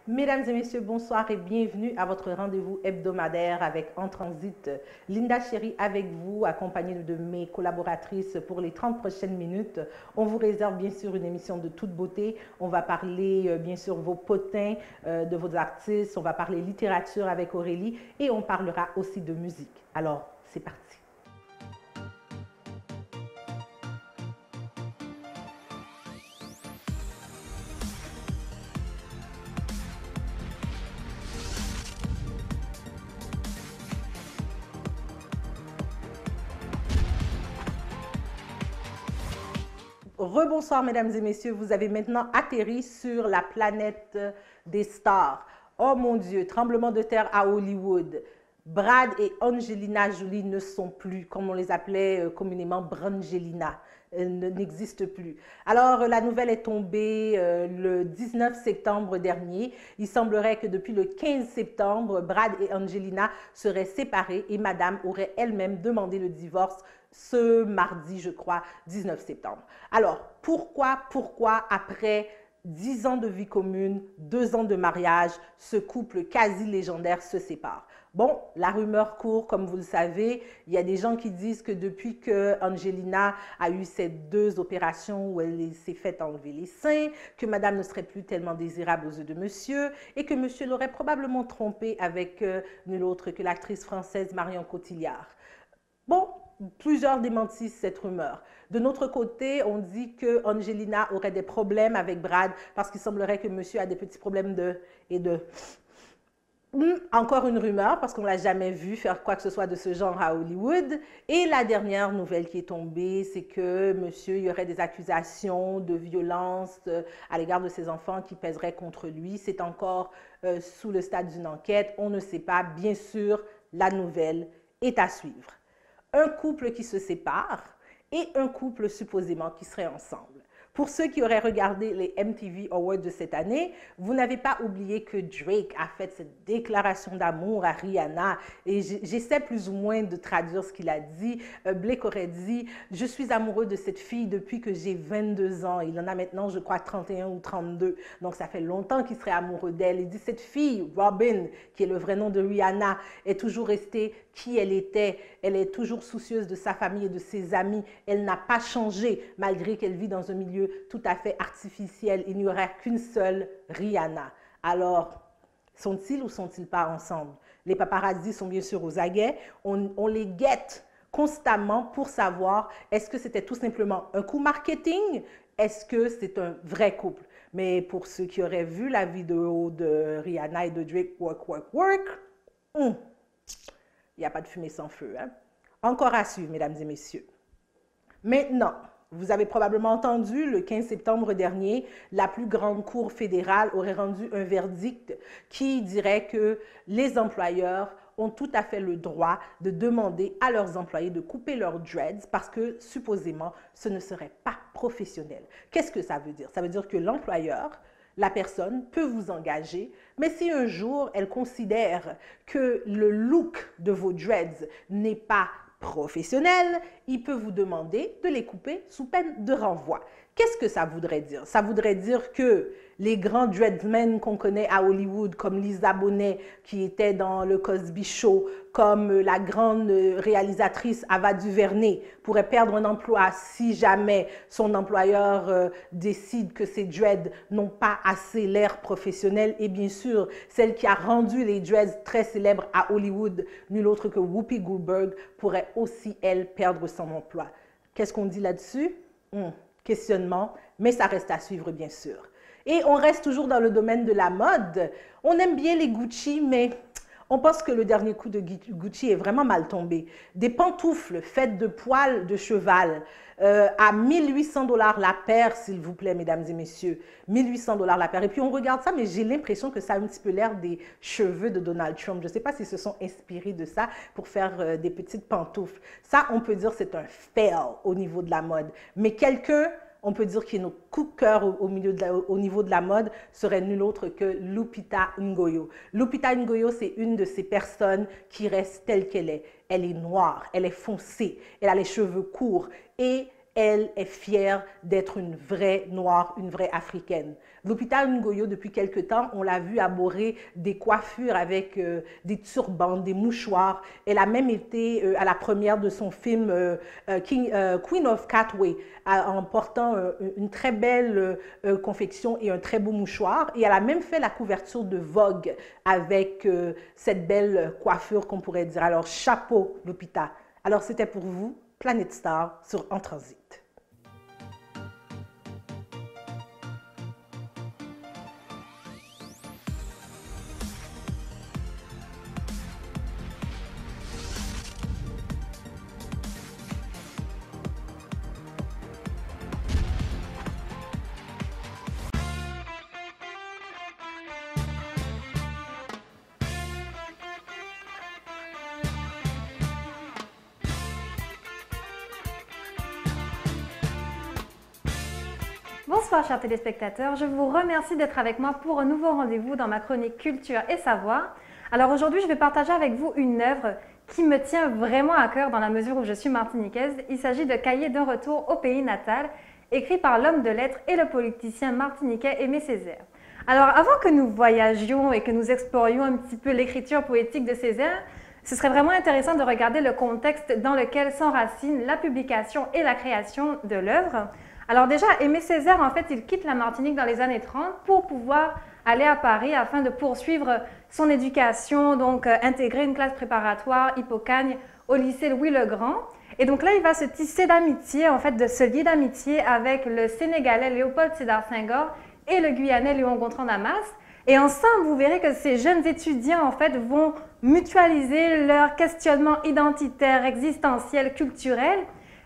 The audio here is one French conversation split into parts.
Mesdames et messieurs, bonsoir et bienvenue à votre rendez-vous hebdomadaire avec En Transit. Linda Chéri avec vous, accompagnée de mes collaboratrices pour les 30 prochaines minutes. On vous réserve bien sûr une émission de toute beauté. On va parler bien sûr vos potins, de vos artistes. On va parler littérature avec Aurélie et on parlera aussi de musique. Alors, c'est parti. Rebonsoir, mesdames et messieurs. Vous avez maintenant atterri sur la planète des stars. Oh mon Dieu, tremblement de terre à Hollywood. Brad et Angelina Jolie ne sont plus, comme on les appelait communément, Brangelina, n'existent plus. Alors, la nouvelle est tombée le 19 septembre dernier. Il semblerait que depuis le 15 septembre, Brad et Angelina seraient séparés et Madame aurait elle-même demandé le divorce ce mardi, je crois, 19 septembre. Alors, pourquoi après 10 ans de vie commune, 2 ans de mariage, ce couple quasi légendaire se sépare? Bon, la rumeur court, comme vous le savez. Il y a des gens qui disent que depuis que Angelina a eu ces 2 opérations où elle s'est fait enlever les seins, que madame ne serait plus tellement désirable aux yeux de monsieur et que monsieur l'aurait probablement trompée avec nul autre que l'actrice française Marion Cotillard. Bon, plusieurs démentissent cette rumeur. De notre côté, on dit que Angelina aurait des problèmes avec Brad parce qu'il semblerait que monsieur a des petits problèmes de... Encore une rumeur parce qu'on ne l'a jamais vu faire quoi que ce soit de ce genre à Hollywood. Et la dernière nouvelle qui est tombée, c'est que monsieur, il y aurait des accusations de violence à l'égard de ses enfants qui pèseraient contre lui. C'est encore sous le stade d'une enquête. On ne sait pas. Bien sûr, la nouvelle est à suivre. Un couple qui se sépare et un couple supposément qui serait ensemble. Pour ceux qui auraient regardé les MTV Awards de cette année, vous n'avez pas oublié que Drake a fait cette déclaration d'amour à Rihanna. Et j'essaie plus ou moins de traduire ce qu'il a dit. Blake aurait dit « Je suis amoureux de cette fille depuis que j'ai 22 ans. » Il en a maintenant, je crois, 31 ou 32. Donc, ça fait longtemps qu'il serait amoureux d'elle. Il dit « Cette fille, Robin, qui est le vrai nom de Rihanna, est toujours restée qui elle était. Elle est toujours soucieuse de sa famille et de ses amis. Elle n'a pas changé malgré qu'elle vit dans un milieu tout à fait artificiel. Il n'y aura qu'une seule Rihanna. » Alors, sont-ils ou sont-ils pas ensemble? Les paparazzis sont bien sûr aux aguets. On les guette constamment pour savoir est-ce que c'était tout simplement un coup marketing? Est-ce que c'est un vrai couple? Mais pour ceux qui auraient vu la vidéo de Rihanna et de Drake, work, work, work, il n'y a pas de fumée sans feu. Hein? Encore à suivre, mesdames et messieurs. Maintenant, vous avez probablement entendu, le 15 septembre dernier, la plus grande cour fédérale aurait rendu un verdict qui dirait que les employeurs ont tout à fait le droit de demander à leurs employés de couper leurs dreads parce que supposément ce ne serait pas professionnel. Qu'est-ce que ça veut dire? Ça veut dire que l'employeur, la personne peut vous engager, mais si un jour elle considère que le look de vos dreads n'est pas professionnel, il peut vous demander de les couper sous peine de renvoi. Qu'est-ce que ça voudrait dire? Ça voudrait dire que les grands dreadsmen qu'on connaît à Hollywood, comme Lisa Bonet, qui était dans le Cosby Show, comme la grande réalisatrice Ava DuVernay, pourrait perdre un emploi si jamais son employeur décide que ses dreads n'ont pas assez l'air professionnel. Et bien sûr, celle qui a rendu les dreads très célèbres à Hollywood, nulle autre que Whoopi Goldberg, pourrait aussi, elle, perdre son emploi. Qu'est-ce qu'on dit là-dessus? Questionnement, mais ça reste à suivre, bien sûr. Et on reste toujours dans le domaine de la mode. On aime bien les Gucci, mais on pense que le dernier coup de Gucci est vraiment mal tombé. Des pantoufles faites de poils de cheval à 1800 $ la paire, s'il vous plaît, mesdames et messieurs. 1800 $ la paire. Et puis on regarde ça, mais j'ai l'impression que ça a un petit peu l'air des cheveux de Donald Trump. Je ne sais pas s'ils se sont inspirés de ça pour faire des petites pantoufles. Ça, on peut dire c'est un fail au niveau de la mode. Mais quelqu'un, on peut dire qu'il est notre coup de cœur au niveau de la mode, serait nul autre que Lupita Ngoyo. Lupita Ngoyo, c'est une de ces personnes qui reste telle qu'elle est. Elle est noire, elle est foncée, elle a les cheveux courts et elle est fière d'être une vraie Noire, une vraie Africaine. Lupita Ngoyo, depuis quelque temps, on l'a vu arborer des coiffures avec des turbans, des mouchoirs. Elle a même été à la première de son film Queen of Catway en portant une très belle confection et un très beau mouchoir. Et elle a même fait la couverture de Vogue avec cette belle coiffure qu'on pourrait dire. Alors, chapeau, Lupita. Alors, c'était pour vous, Planète Star sur En Transit. Bonsoir chers téléspectateurs, je vous remercie d'être avec moi pour un nouveau rendez-vous dans ma chronique Culture et Savoir. Alors aujourd'hui je vais partager avec vous une œuvre qui me tient vraiment à cœur dans la mesure où je suis martiniquaise. Il s'agit de Cahiers d'un retour au pays natal, écrit par l'homme de lettres et le politicien martiniquais Aimé Césaire. Alors avant que nous voyagions et que nous explorions un petit peu l'écriture poétique de Césaire, ce serait vraiment intéressant de regarder le contexte dans lequel s'enracine la publication et la création de l'œuvre. Alors déjà, Aimé Césaire, en fait, il quitte la Martinique dans les années 30 pour pouvoir aller à Paris afin de poursuivre son éducation, donc intégrer une classe préparatoire Hippocagne au lycée Louis-le-Grand. Et donc là, il va se tisser d'amitié, en fait, de se lier d'amitié avec le Sénégalais Léopold Sédar Senghor et le Guyanais Léon Gontran Damas. Et ensemble, vous verrez que ces jeunes étudiants, en fait, vont mutualiser leur questionnement identitaire, existentiel, culturel,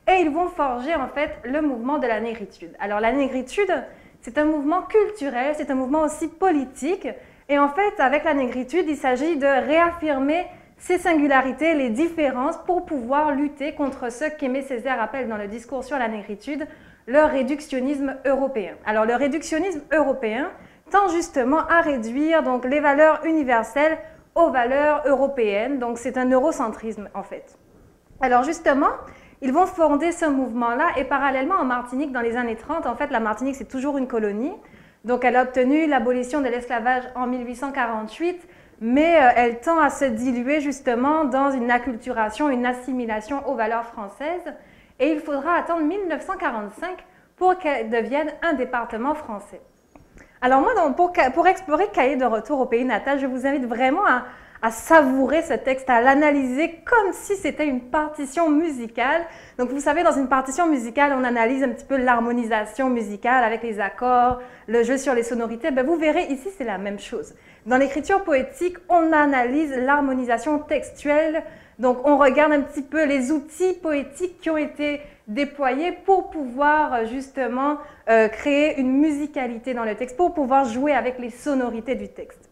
et ils vont forger en fait le mouvement de la négritude. Alors la négritude, c'est un mouvement culturel, c'est un mouvement aussi politique. Et en fait, avec la négritude, il s'agit de réaffirmer ces singularités, les différences pour pouvoir lutter contre ce qu'Aimé Césaire appelle dans le discours sur la négritude le réductionnisme européen. Alors le réductionnisme européen tend justement à réduire donc, les valeurs universelles aux valeurs européennes. Donc c'est un eurocentrisme en fait. Alors justement, ils vont fonder ce mouvement-là et parallèlement en Martinique, dans les années 30, en fait, la Martinique, c'est toujours une colonie. Donc, elle a obtenu l'abolition de l'esclavage en 1848, mais elle tend à se diluer justement dans une acculturation, une assimilation aux valeurs françaises. Et il faudra attendre 1945 pour qu'elle devienne un département français. Alors moi, pour explorer Cahiers de retour au pays natal, je vous invite vraiment à savourer ce texte, à l'analyser comme si c'était une partition musicale. Donc vous savez, dans une partition musicale, on analyse un petit peu l'harmonisation musicale avec les accords, le jeu sur les sonorités. Ben, vous verrez, ici, c'est la même chose. Dans l'écriture poétique, on analyse l'harmonisation textuelle. Donc on regarde un petit peu les outils poétiques qui ont été déployés pour pouvoir justement créer une musicalité dans le texte, pour pouvoir jouer avec les sonorités du texte.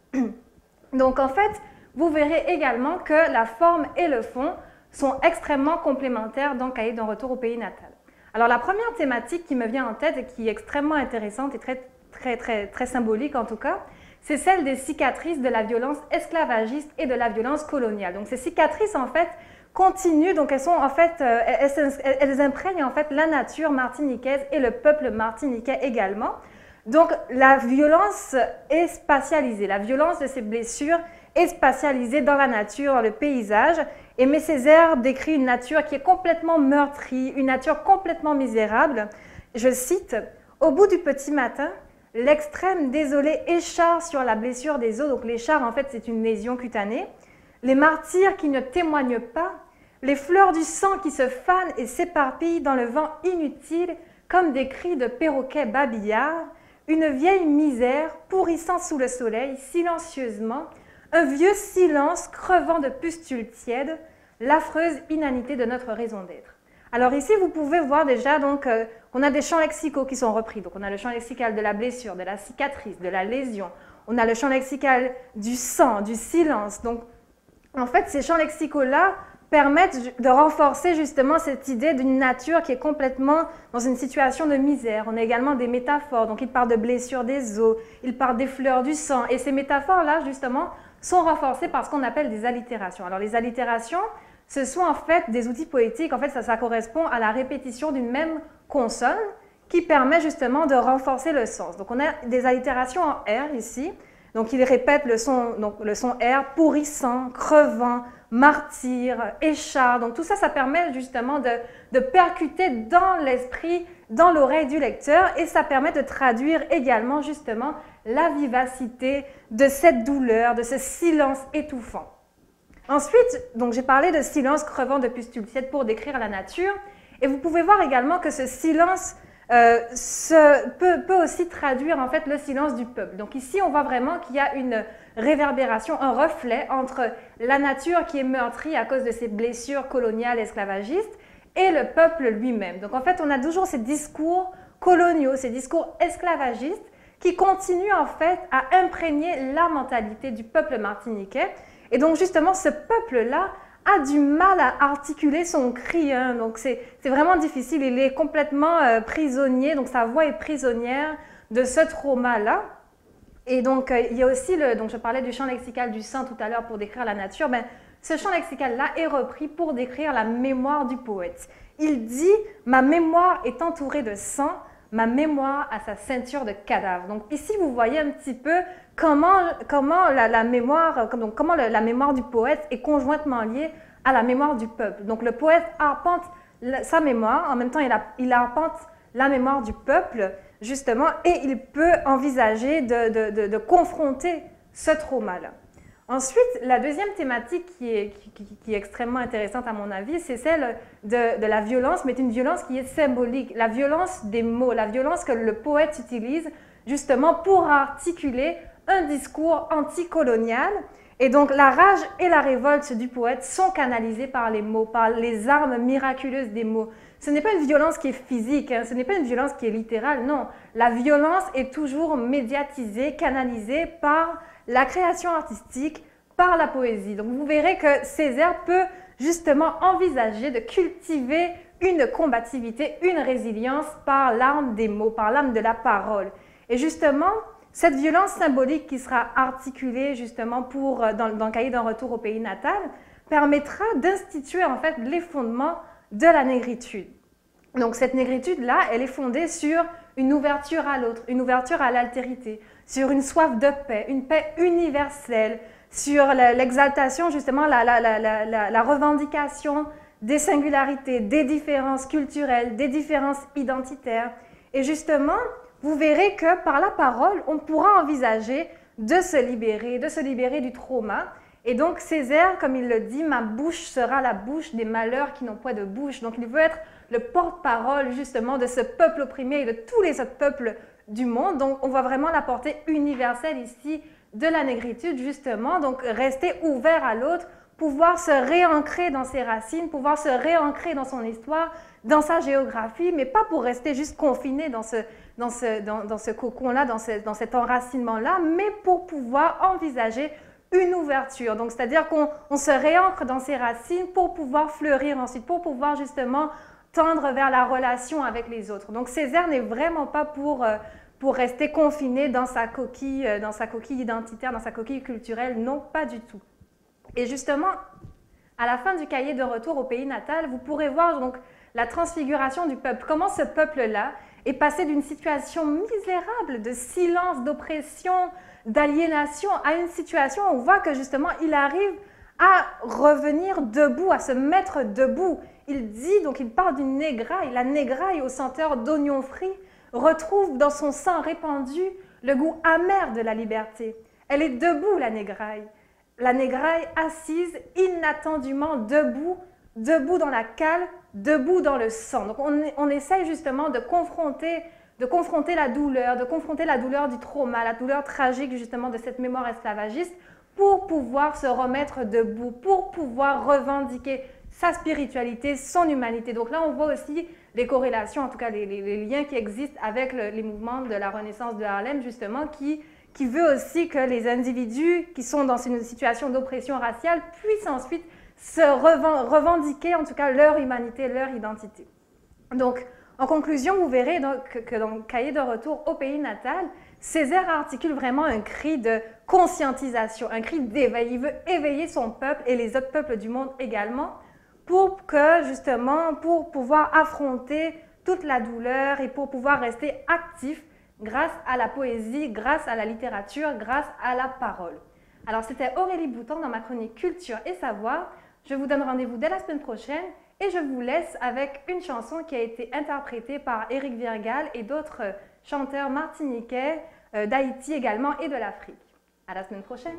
Donc en fait, vous verrez également que la forme et le fond sont extrêmement complémentaires dans Cahiers d'un retour au pays natal. Alors la première thématique qui me vient en tête et qui est extrêmement intéressante et très symbolique en tout cas, c'est celle des cicatrices de la violence esclavagiste et de la violence coloniale. Donc ces cicatrices en fait continuent, donc elles sont en fait, elles imprègnent en fait la nature martiniquaise et le peuple martiniquais également. Donc la violence est spatialisée, la violence de ces blessures est spatialisée dans la nature, dans le paysage. Aimé Césaire décrit une nature qui est complètement meurtrie, une nature complètement misérable. Je cite, « Au bout du petit matin, l'extrême désolé écharpe sur la blessure des os. » Donc l'écharpe, en fait, c'est une lésion cutanée. « Les martyrs qui ne témoignent pas, les fleurs du sang qui se fanent et s'éparpillent dans le vent inutile comme des cris de perroquets babillards. Une vieille misère pourrissant sous le soleil, silencieusement, un vieux silence crevant de pustules tièdes, l'affreuse inanité de notre raison d'être. » Alors ici, vous pouvez voir déjà donc on a des champs lexicaux qui sont repris. Donc on a le champ lexical de la blessure, de la cicatrice, de la lésion. On a le champ lexical du sang, du silence. Donc en fait, ces champs lexicaux-là permettent de renforcer justement cette idée d'une nature qui est complètement dans une situation de misère. On a également des métaphores. Donc il parle de blessures des os, il parle des fleurs du sang. Et ces métaphores-là, justement, sont renforcées par ce qu'on appelle des allitérations. Alors les allitérations, ce sont en fait des outils poétiques. En fait, ça correspond à la répétition d'une même consonne qui permet justement de renforcer le sens. Donc on a des allitérations en R ici. Donc il répète le son R, pourrissant, crevant, martyr, écharpe. Donc tout ça, ça permet justement de percuter dans l'esprit, dans l'oreille du lecteur, et ça permet de traduire également justement la vivacité de cette douleur, de ce silence étouffant. Ensuite, donc j'ai parlé de silence crevant de pustultiède pour décrire la nature, et vous pouvez voir également que ce silence peut aussi traduire en fait le silence du peuple. Donc ici, on voit vraiment qu'il y a une réverbération, un reflet entre la nature qui est meurtrie à cause de ses blessures coloniales esclavagistes et le peuple lui-même. Donc en fait, on a toujours ces discours coloniaux, ces discours esclavagistes qui continuent en fait à imprégner la mentalité du peuple martiniquais. Et donc justement, ce peuple-là a du mal à articuler son cri, hein. Donc c'est vraiment difficile, il est complètement prisonnier, donc sa voix est prisonnière de ce trauma-là. Et donc il y a aussi, donc je parlais du champ lexical du sang tout à l'heure pour décrire la nature, mais ce champ lexical-là est repris pour décrire la mémoire du poète. Il dit « Ma mémoire est entourée de sang, ma mémoire a sa ceinture de cadavres ». Donc ici, vous voyez un petit peu comment la mémoire du poète est conjointement liée à la mémoire du peuple. Donc le poète arpente sa mémoire, en même temps il arpente la mémoire du peuple, justement, et il peut envisager de confronter ce trauma-là. Ensuite, la deuxième thématique qui est extrêmement intéressante à mon avis, c'est celle de la violence, mais une violence qui est symbolique, la violence des mots, la violence que le poète utilise justement pour articuler un discours anticolonial. Et donc la rage et la révolte du poète sont canalisées par les mots, par les armes miraculeuses des mots. Ce n'est pas une violence qui est physique, hein, ce n'est pas une violence qui est littérale, non. La violence est toujours médiatisée, canalisée par la création artistique, par la poésie. Donc vous verrez que Césaire peut justement envisager de cultiver une combativité, une résilience par l'arme des mots, par l'arme de la parole. Et justement, cette violence symbolique qui sera articulée justement dans le cahier d'un retour au pays natal permettra d'instituer en fait les fondements de la négritude. Donc cette négritude-là, elle est fondée sur une ouverture à l'autre, une ouverture à l'altérité, sur une soif de paix, une paix universelle, sur l'exaltation justement, la revendication des singularités, des différences culturelles, des différences identitaires. Et justement, vous verrez que par la parole, on pourra envisager de se libérer du trauma. Et donc Césaire, comme il le dit, ma bouche sera la bouche des malheurs qui n'ont point de bouche. Donc il veut être le porte-parole justement de ce peuple opprimé et de tous les autres peuples du monde. Donc on voit vraiment la portée universelle ici de la négritude justement. Donc rester ouvert à l'autre, pouvoir se réancrer dans ses racines, pouvoir se réancrer dans son histoire, dans sa géographie, mais pas pour rester juste confiné dans ce cocon-là, dans cet enracinement-là, mais pour pouvoir envisager une ouverture. Donc, c'est-à-dire qu'on se réancre dans ses racines pour pouvoir fleurir ensuite, pour pouvoir justement tendre vers la relation avec les autres. Donc, Césaire n'est vraiment pas pour rester confiné dans sa coquille identitaire, dans sa coquille culturelle, non, pas du tout. Et justement, à la fin du cahier de retour au pays natal, vous pourrez voir donc la transfiguration du peuple, comment ce peuple-là est passé d'une situation misérable, de silence, d'oppression, d'aliénation, à une situation où on voit que justement il arrive à revenir debout, à se mettre debout. Il dit, donc il parle d'une négraille, la négraille aux senteurs d'oignons frits retrouve dans son sang répandu le goût amer de la liberté. Elle est debout, la négraille assise, inattendument debout, debout dans la cale, debout dans le sang. Donc on essaye justement de confronter la douleur du trauma, la douleur tragique justement de cette mémoire esclavagiste pour pouvoir se remettre debout, pour pouvoir revendiquer sa spiritualité, son humanité. Donc là, on voit aussi les corrélations, en tout cas les liens qui existent avec les mouvements de la Renaissance de Harlem, justement, qui veut aussi que les individus qui sont dans une situation d'oppression raciale puissent ensuite se revendiquer, en tout cas, leur humanité, leur identité. Donc, en conclusion, vous verrez donc que dans le cahier de retour au pays natal, Césaire articule vraiment un cri de conscientisation, un cri d'éveil. Il veut éveiller son peuple et les autres peuples du monde également pour pouvoir affronter toute la douleur et pour pouvoir rester actif grâce à la poésie, grâce à la littérature, grâce à la parole. Alors c'était Aurélie Bouton dans ma chronique Culture et Savoir. Je vous donne rendez-vous dès la semaine prochaine et je vous laisse avec une chanson qui a été interprétée par Éric Virgal et d'autres chanteurs martiniquais d'Haïti également et de l'Afrique. À la semaine prochaine.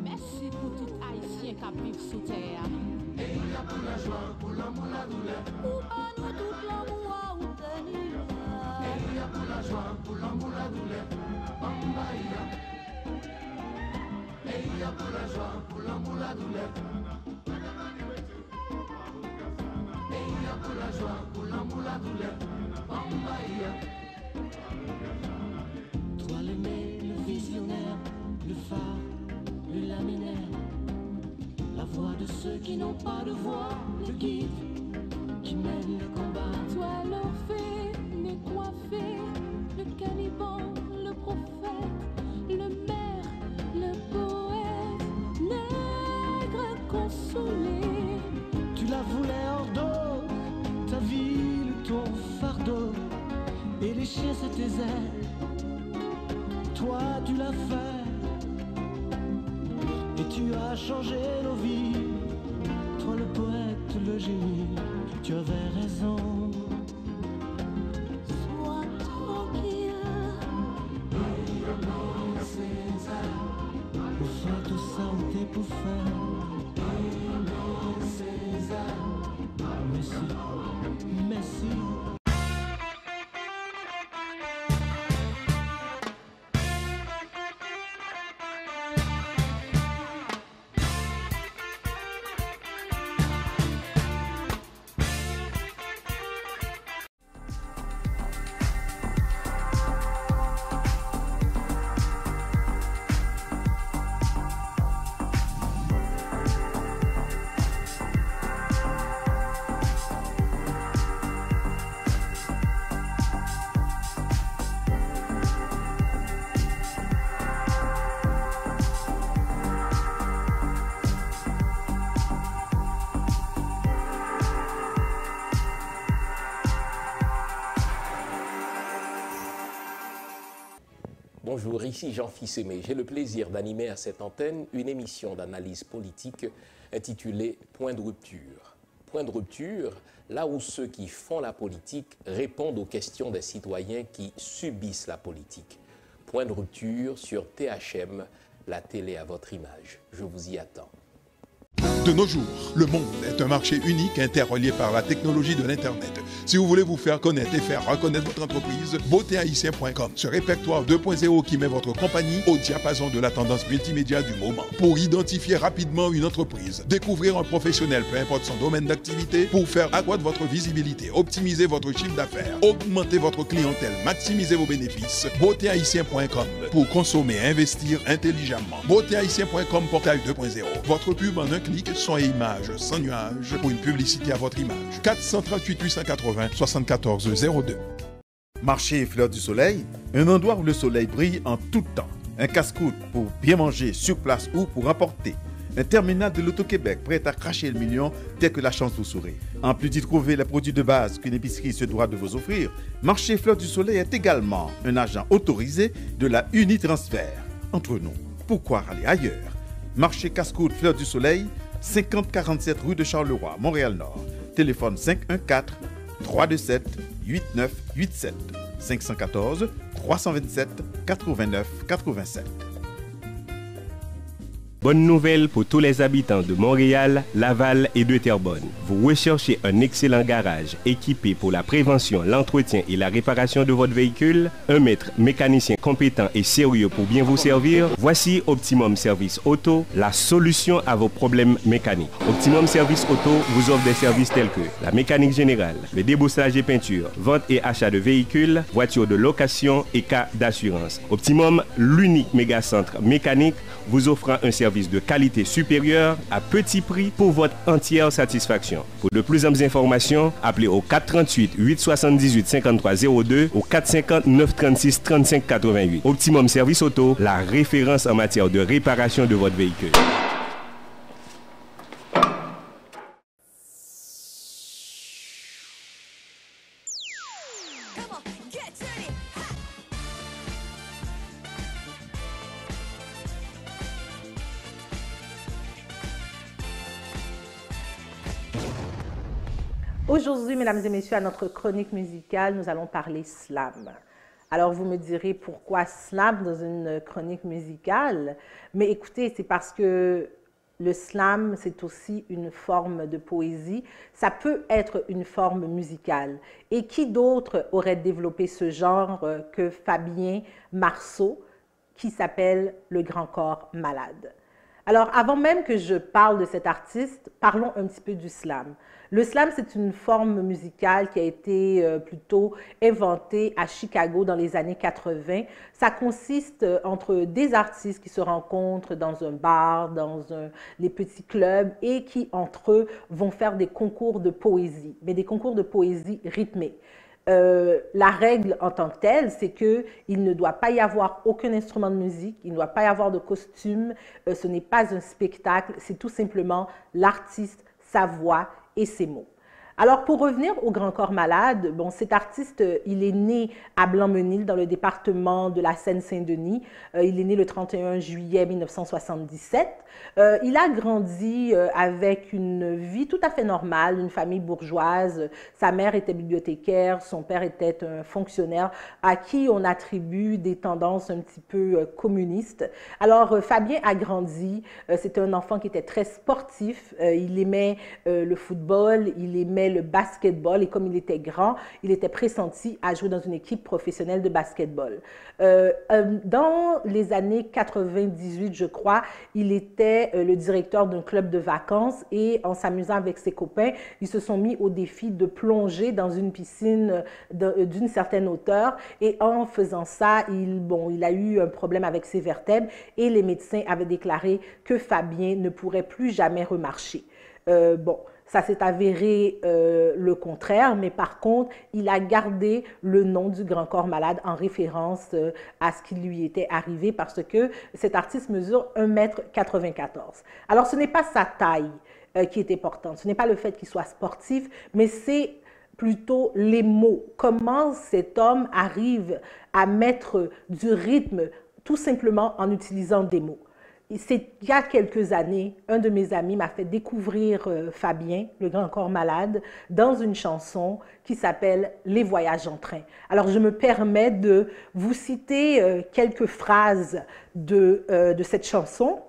Merci pour tout Haïtien qui vit sous terre. Et il y a pour la joie, pour l'amour, la douleur. Pour nous tout l'amour ou béni. Et il y a pour la joie, pour l'amour, la douleur. Bambaïa. Et il y a pour la joie, pour l'amour, la douleur. Et il y a pour la joie, pour l'amour, la douleur. Bambaïa. Toi l'aimé, le visionnaire, le phare, le laminaire. La voix de ceux qui n'ont pas de voix, le guide qui mène le combat. Toi l'orphée, né coiffé, le caliban, le prophète, le maire, le poète, nègre consolé. Tu la voulais hors d'eau, ta ville, ton fardeau, et les chiens c'est tes ailes. Toi tu l'as fait. Et tu as changé nos vies, toi le poète, le génie, tu avais raison. Sois tranquille. Pour faire tout ça, on t'est pour faire. Merci, merci. Bonjour, ici Jean Fils-Aimé. J'ai le plaisir d'animer à cette antenne une émission d'analyse politique intitulée Point de rupture. Point de rupture, là où ceux qui font la politique répondent aux questions des citoyens qui subissent la politique. Point de rupture sur THM, la télé à votre image. Je vous y attends. De nos jours, le monde est un marché unique interrelié par la technologie de l'Internet. Si vous voulez vous faire connaître et faire reconnaître votre entreprise, beautéhaïtien.com, ce répertoire 2.0 qui met votre compagnie au diapason de la tendance multimédia du moment. Pour identifier rapidement une entreprise, découvrir un professionnel, peu importe son domaine d'activité, pour faire accroître votre visibilité, optimiser votre chiffre d'affaires, augmenter votre clientèle, maximiser vos bénéfices, beautéhaïtien.com, pour consommer et investir intelligemment. Beautéhaïtien.com, portail 2.0. Votre pub en un clic, son et image sans nuage pour une publicité à votre image. 438 880 74 02. Marché Fleur du Soleil, un endroit où le soleil brille en tout temps. Un casse-croûte pour bien manger sur place ou pour emporter. Un terminal de l'Auto-Québec prêt à cracher le million dès que la chance vous sourit. En plus d'y trouver les produits de base qu'une épicerie se doit de vous offrir, Marché Fleur du Soleil est également un agent autorisé de la Unitransfert. Entre nous, pourquoi aller ailleurs? Marché Casse-Croûte Fleur du Soleil, 5047 rue de Charleroi, Montréal-Nord. Téléphone 514-327-8987. 514-327-8987. Bonne nouvelle pour tous les habitants de Montréal, Laval et de Terrebonne. Vous recherchez un excellent garage équipé pour la prévention, l'entretien et la réparation de votre véhicule? Un maître mécanicien compétent et sérieux pour bien vous servir? Voici Optimum Service Auto, la solution à vos problèmes mécaniques. Optimum Service Auto vous offre des services tels que la mécanique générale, le déboussage et peinture, vente et achat de véhicules, voitures de location et cas d'assurance. Optimum, l'unique méga-centre mécanique, vous offrant un service service de qualité supérieure à petit prix pour votre entière satisfaction. Pour de plus amples informations, appelez au 438 878 5302 ou 450 936 35 88. Optimum Service Auto, la référence en matière de réparation de votre véhicule. Aujourd'hui, mesdames et messieurs, à notre chronique musicale, nous allons parler slam. Alors, vous me direz pourquoi slam dans une chronique musicale? Mais écoutez, c'est parce que le slam, c'est aussi une forme de poésie. Ça peut être une forme musicale. Et qui d'autre aurait développé ce genre que Fabien Marceau, qui s'appelle Le Grand Corps Malade? Alors, avant même que je parle de cet artiste, parlons un petit peu du slam. Le slam, c'est une forme musicale qui a été plutôt inventée à Chicago dans les années 80. Ça consiste entre des artistes qui se rencontrent dans un bar, dans les petits clubs et qui, entre eux, vont faire des concours de poésie, mais des concours de poésie rythmés. La règle en tant que telle, c'est qu'il ne doit pas y avoir aucun instrument de musique, il ne doit pas y avoir de costume, ce n'est pas un spectacle, c'est tout simplement l'artiste, sa voix et ses mots. Alors, pour revenir au Grand Corps Malade, bon, cet artiste, il est né à Blanc-Menil, dans le département de la Seine-Saint-Denis. Il est né le 31 juillet 1977. Il a grandi avec une vie tout à fait normale, une famille bourgeoise. Sa mère était bibliothécaire, son père était un fonctionnaire à qui on attribue des tendances un petit peu communistes. Alors, Fabien a grandi. C'était un enfant qui était très sportif. Il aimait le football, il aimait le basketball et comme il était grand, il était pressenti à jouer dans une équipe professionnelle de basketball. Dans les années 98, je crois, il était le directeur d'un club de vacances et en s'amusant avec ses copains, ils se sont mis au défi de plonger dans une piscine d'une certaine hauteur et en faisant ça, il a eu un problème avec ses vertèbres et les médecins avaient déclaré que Fabien ne pourrait plus jamais remarcher. Ça s'est avéré le contraire, mais par contre, il a gardé le nom du Grand Corps Malade en référence à ce qui lui était arrivé parce que cet artiste mesure 1,94 m. Alors, ce n'est pas sa taille qui est importante, ce n'est pas le fait qu'il soit sportif, mais c'est plutôt les mots. Comment cet homme arrive à mettre du rythme tout simplement en utilisant des mots. Il y a quelques années, un de mes amis m'a fait découvrir Fabien, Le Grand Corps Malade, dans une chanson qui s'appelle « Les voyages en train ». Alors, je me permets de vous citer quelques phrases de cette chanson.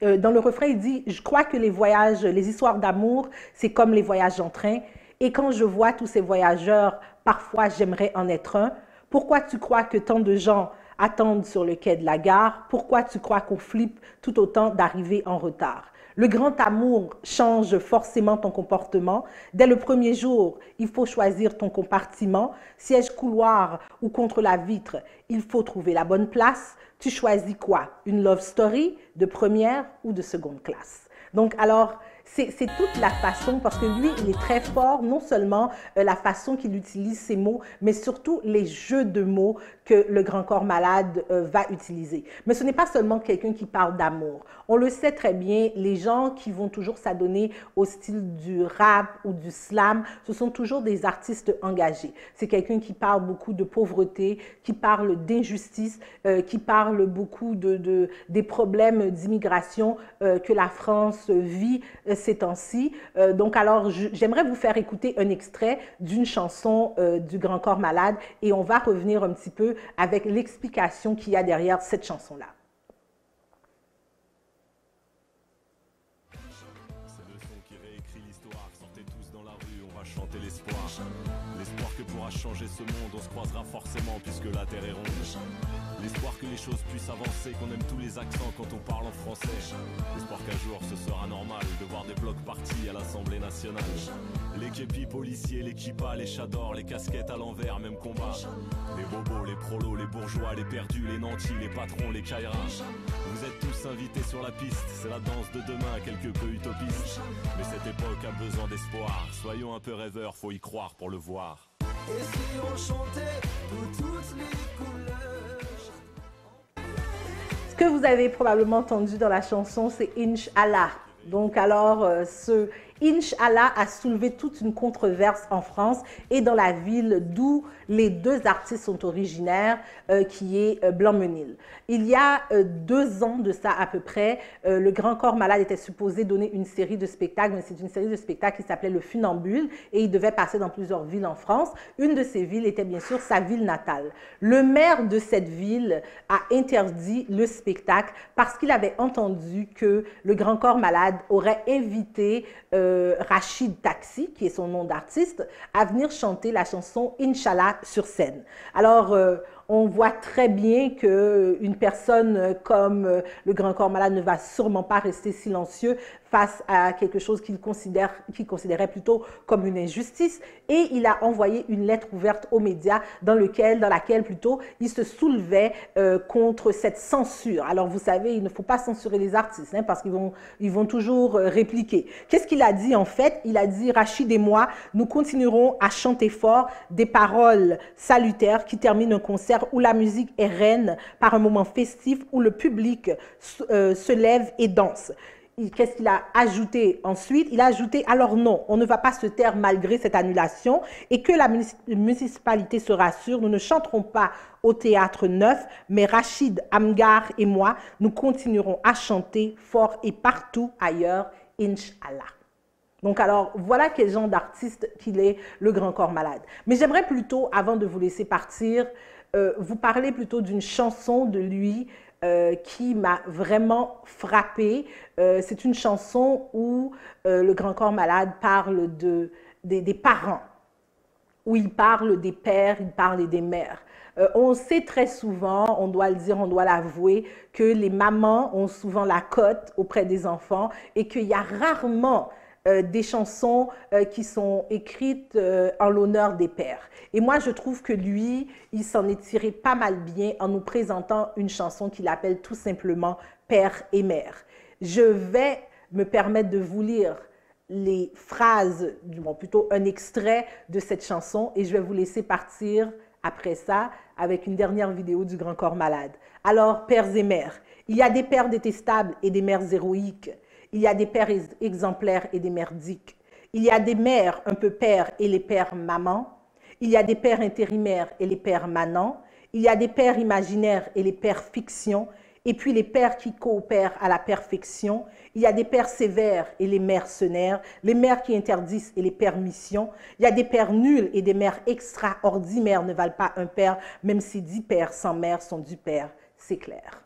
Dans le refrain, il dit « Je crois que les histoires d'amour, c'est comme les voyages en train. Et quand je vois tous ces voyageurs, parfois j'aimerais en être un. Pourquoi tu crois que tant de gens attendent sur le quai de la gare? Pourquoi tu crois qu'on flippe tout autant d'arriver en retard? Le grand amour change forcément ton comportement. Dès le premier jour, il faut choisir ton compartiment. Siège couloir ou contre la vitre, il faut trouver la bonne place. Tu choisis quoi? Une love story de première ou de seconde classe? Donc alors, c'est toute la façon, parce que lui, il est très fort, non seulement la façon qu'il utilise ses mots, mais surtout les jeux de mots que le Grand Corps Malade va utiliser. Mais ce n'est pas seulement quelqu'un qui parle d'amour. On le sait très bien, les gens qui vont toujours s'adonner au style du rap ou du slam, ce sont toujours des artistes engagés. C'est quelqu'un qui parle beaucoup de pauvreté, qui parle d'injustice, qui parle beaucoup des problèmes d'immigration que la France vit ces temps-ci. Donc alors, j'aimerais vous faire écouter un extrait d'une chanson du Grand Corps Malade et on va revenir un petit peu avec l'explication qu'il y a derrière cette chanson-là. C'est le son qui réécrit l'histoire. Sortez tous dans la rue, on va chanter l'espoir. L'espoir que pourra changer ce monde, on se croisera forcément puisque la terre est ronde. L'espoir que les choses puissent avancer, qu'on aime tous les accents quand on parle en français. L'espoir qu'un jour ce sera normal de voir des blocs partis à l'Assemblée nationale. Les képis policiers, les kippas, les chadors, les casquettes à l'envers, même combat. Les bobos, les prolos, les bourgeois, les perdus, les nantis, les patrons, les kairas. Vous êtes tous invités sur la piste, c'est la danse de demain, quelque peu utopiste. Mais cette époque a besoin d'espoir, soyons un peu rêveurs, faut y croire pour le voir. Et si on chantait pour toutes les couleurs? Ce que vous avez probablement entendu dans la chanson, c'est Inch'Allah. Donc alors, ce Inch'Allah a soulevé toute une controverse en France et dans la ville d'où les deux artistes sont originaires, qui est Blanc-Menil. Il y a 2 ans de ça à peu près, le Grand Corps Malade était supposé donner une série de spectacles, mais c'est une série de spectacles qui s'appelait Le Funambule et il devait passer dans plusieurs villes en France. Une de ces villes était bien sûr sa ville natale. Le maire de cette ville a interdit le spectacle parce qu'il avait entendu que le Grand Corps Malade aurait invité Rachid Taxi, qui est son nom d'artiste, à venir chanter la chanson Inch'Allah sur scène. Alors, on voit très bien qu'une personne comme le Grand Corps Malade ne va sûrement pas rester silencieux face à quelque chose qu'il considérait plutôt comme une injustice. Et il a envoyé une lettre ouverte aux médias dans laquelle plutôt il se soulevait contre cette censure. Alors vous savez, il ne faut pas censurer les artistes hein, parce qu'ils vont toujours répliquer. Qu'est-ce qu'il a dit en fait? Il a dit « Rachid et moi, nous continuerons à chanter fort des paroles salutaires qui terminent un concert où la musique est reine par un moment festif où le public se lève et danse. » Qu'est-ce qu'il a ajouté ensuite? Il a ajouté « Alors non, on ne va pas se taire malgré cette annulation et que la municipalité se rassure, nous ne chanterons pas au Théâtre Neuf, mais Rachid, Amgar et moi, nous continuerons à chanter fort et partout ailleurs, Inch'Allah. » Donc alors, voilà quel genre d'artiste qu'il est, le Grand Corps Malade. Mais j'aimerais plutôt, avant de vous laisser partir, vous parler plutôt d'une chanson de lui qui m'a vraiment frappée. C'est une chanson où le Grand Corps Malade parle des parents, où il parle des pères, il parle des mères. On sait très souvent, on doit le dire, on doit l'avouer, que les mamans ont souvent la cote auprès des enfants et qu'il y a rarement des chansons qui sont écrites en l'honneur des pères. Et moi, je trouve que lui, il s'en est tiré pas mal bien en nous présentant une chanson qu'il appelle tout simplement « Père et Mère ». Je vais me permettre de vous lire les phrases, plutôt un extrait de cette chanson et je vais vous laisser partir après ça avec une dernière vidéo du Grand Corps Malade. Alors, pères et mères, il y a des pères détestables et des mères héroïques. Il y a des pères exemplaires et des merdiques. Il y a des mères un peu pères et les pères mamans. Il y a des pères intérimaires et les pères manants. Il y a des pères imaginaires et les pères fiction. Et puis les pères qui coopèrent à la perfection. Il y a des pères sévères et les mercenaires. Les mères qui interdisent et les permissions. Il y a des pères nuls et des mères extraordinaires ne valent pas un père, même si 10 pères sans mère sont du père. C'est clair.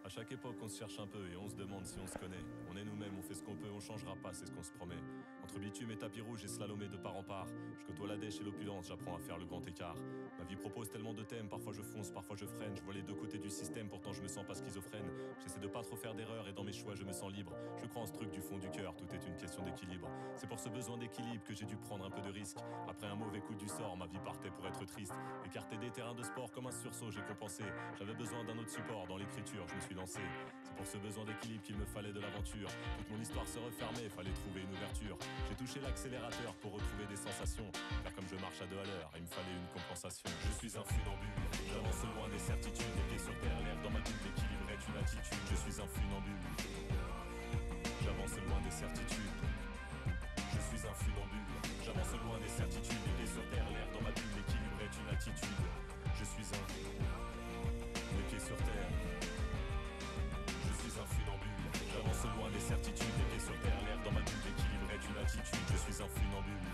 À chaque époque, on se cherche un peu et on se demande si on se connaît. On est nous-mêmes, on fait ce qu'on peut, on changera pas, c'est ce qu'on se promet. Entre bitume et tapis rouge et slalomé de part en part, je côtoie la dèche et l'opulence, j'apprends à faire le grand écart. Ma vie propose tellement de thèmes, parfois je fonce, parfois je freine. Je vois les deux côtés du système, pourtant je me sens pas schizophrène. J'essaie de pas trop faire d'erreurs et dans mes choix je me sens libre. Je crois en ce truc du fond du cœur, tout est une question d'équilibre. C'est pour ce besoin d'équilibre que j'ai dû prendre un peu de risque. Après un mauvais coup du sort, ma vie partait pour être triste. Écarté des terrains de sport comme un sursaut, j'ai compensé. J'avais besoin d'un autre support, dans l'écriture je me suis lancé. C'est pour ce besoin d'équilibre qu'il me fallait de l'aventure. Toute mon histoire se refermait, fallait trouver une ouverture. J'ai touché l'accélérateur pour retrouver des sensations. Car comme je marche à 2 à l'heure, il me fallait une compensation. Je suis un funambule, j'avance loin des certitudes. Les pieds sur terre, l'air dans ma bulle, l'équilibre est une attitude. Je suis un funambule, j'avance loin des certitudes. Je suis un funambule, j'avance loin des certitudes. Les pieds sur terre, l'air dans ma bulle, l'équilibre est une attitude. Je suis un... Les pieds sur terre. Je suis un funambule, j'avance loin des certitudes. Les pieds sur terre, l'air dans ma bulle, l'équilibre est une attitude. Je suis un funambule,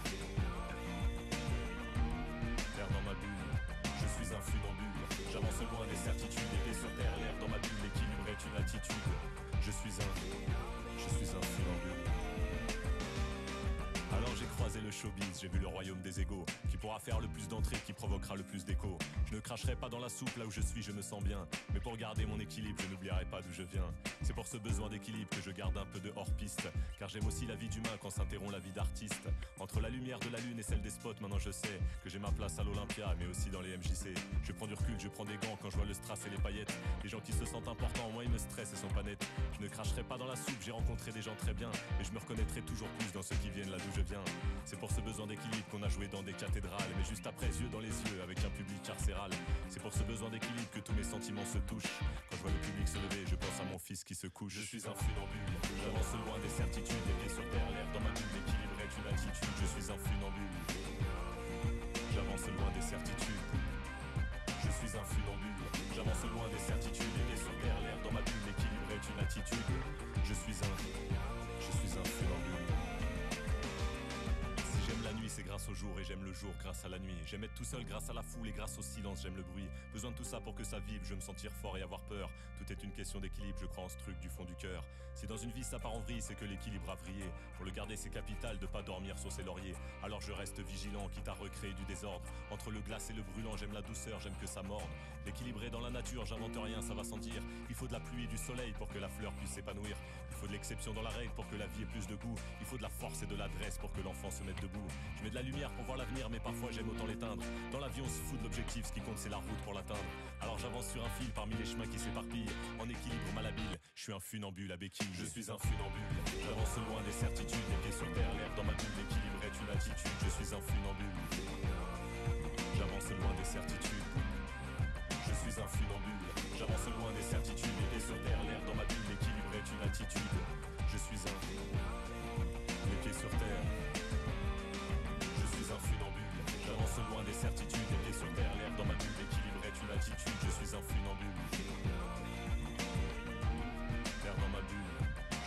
l'air dans ma bulle. Je suis un funambule, j'avance loin des certitudes. Les pieds sur terre, l'air dans ma bulle, l'équilibre est une attitude. Je suis un funambule. Alors j'ai croisé le showbiz, j'ai vu le royaume des égaux. Qui pourra faire le plus d'entrées, qui provoquera le plus d'écho. Je ne cracherai pas dans la soupe, là où je suis je me sens bien. Mais pour garder mon équilibre, je n'oublierai pas d'où je viens. C'est pour ce besoin d'équilibre que je garde un peu de hors-piste. Car j'aime aussi la vie d'humain quand s'interrompt la vie d'artiste. Entre la lumière de la lune et celle des spots, maintenant je sais que j'ai ma place à l'Olympia, mais aussi dans les MJC. Je prends du recul, je prends des gants quand je vois le strass et les paillettes. Les gens qui se sentent importants, moi ils me stressent et sont pas nets. Je ne cracherai pas dans la soupe, j'ai rencontré des gens très bien. Mais je me reconnaîtrai toujours plus dans ceux qui viennent là d'où je viens. C'est pour ce besoin d'équilibre qu'on a joué dans des cathédrales. Mais juste après, yeux dans les yeux, avec un public carcéral. C'est pour ce besoin d'équilibre que tous mes sentiments se touchent. Quand je vois le public se lever, je pense à mon fils qui se couche. Je suis un funambule, j'avance loin des certitudes. Les pieds sur terre, l'air dans ma bulle, l'équilibre est une attitude. Je suis un funambule, j'avance loin des certitudes. Je suis un funambule, j'avance loin des certitudes. Les pieds sur terre, l'air dans ma bulle, l'équilibre est une attitude. Je suis un funambule. J'aime la nuit, c'est grâce au jour, et j'aime le jour grâce à la nuit. J'aime être tout seul grâce à la foule et grâce au silence, j'aime le bruit. Besoin de tout ça pour que ça vive, je veux me sentir fort et avoir peur. Tout est une question d'équilibre, je crois en ce truc du fond du cœur. Si dans une vie ça part en vrille, c'est que l'équilibre a vrillé. Pour le garder c'est capital de pas dormir sur ses lauriers. Alors je reste vigilant, quitte à recréer du désordre. Entre le glace et le brûlant, j'aime la douceur, j'aime que ça morde. L'équilibre est dans la nature, j'invente rien, ça va sans dire. Il faut de la pluie et du soleil pour que la fleur puisse s'épanouir. Il faut de l'exception dans la règle pour que la vie ait plus de goût. Il faut de la force et de l'adresse pour que l'enfant se mette debout. Je mets de la lumière pour voir l'avenir, mais parfois j'aime autant l'éteindre. Dans la vie on se fout de l'objectif, ce qui compte c'est la route pour l'atteindre. Alors j'avance sur un fil parmi les chemins qui s'éparpillent. En équilibre malhabile, je suis un funambule à béquille. Je suis un funambule, j'avance loin des certitudes. Les pieds sur terre, l'air dans ma bulle, l'équilibre est une attitude. Je suis un funambule, j'avance loin des certitudes. Je suis un funambule, j'avance loin des certitudes. Les pieds sur terre, l'air dans ma bulle, l'équilibre est une attitude. Je suis un, les pieds sur terre. Je suis un funambule, j'avance loin des certitudes. Les pieds sur terre, l'air dans ma bulle, l'équilibre est une attitude. Je suis un funambule, l'air dans ma bulle.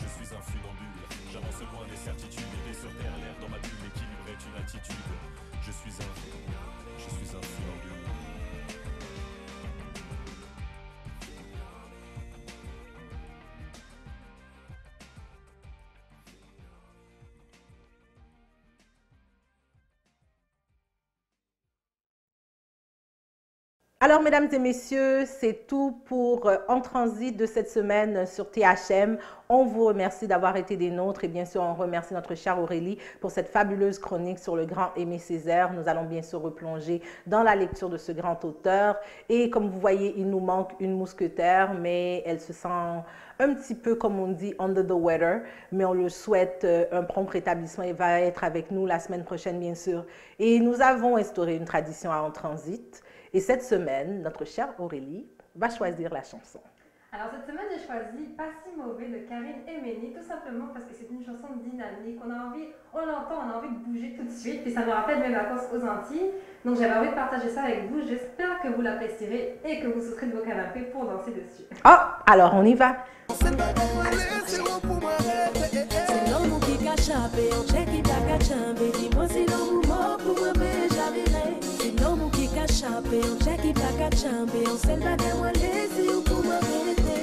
Je suis un funambule, j'avance loin des certitudes. Les pieds sur terre, l'air dans ma bulle, l'équilibre est une attitude. Je suis un funambule. Alors, mesdames et messieurs, c'est tout pour En Transit de cette semaine sur THM. On vous remercie d'avoir été des nôtres et bien sûr, on remercie notre chère Aurélie pour cette fabuleuse chronique sur le grand Aimé Césaire. Nous allons bien sûr replonger dans la lecture de ce grand auteur. Et comme vous voyez, il nous manque une mousquetaire, mais elle se sent un petit peu, comme on dit, under the weather. Mais on le souhaite un prompt rétablissement. Il va être avec nous la semaine prochaine, bien sûr. Et nous avons instauré une tradition à En Transit. Et cette semaine, notre chère Aurélie va choisir la chanson. Alors cette semaine, j'ai choisi Pas si mauvais de Karine Emeni, tout simplement parce que c'est une chanson dynamique. On l'entend, on a envie de bouger tout de suite. Et ça me rappelle mes vacances aux Antilles. Donc j'avais envie de partager ça avec vous. J'espère que vous l'apprécierez et que vous sauterez de vos canapés pour danser dessus. Oh, alors on y va. C'est l'homme qui cache un peu, on check qui t'a caché un peu. Dis-moi si l'homme mort pour moi, mais j'avirai. C'est l'homme qui cache un peu, on check qui t'a caché un peu. On sait le bagage, moi, laissez ou pour moi, vérité.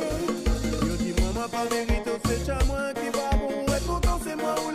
Yo dis-moi, moi, pas mérite, c'est chez moi qui va bon. Être content, c'est moi ou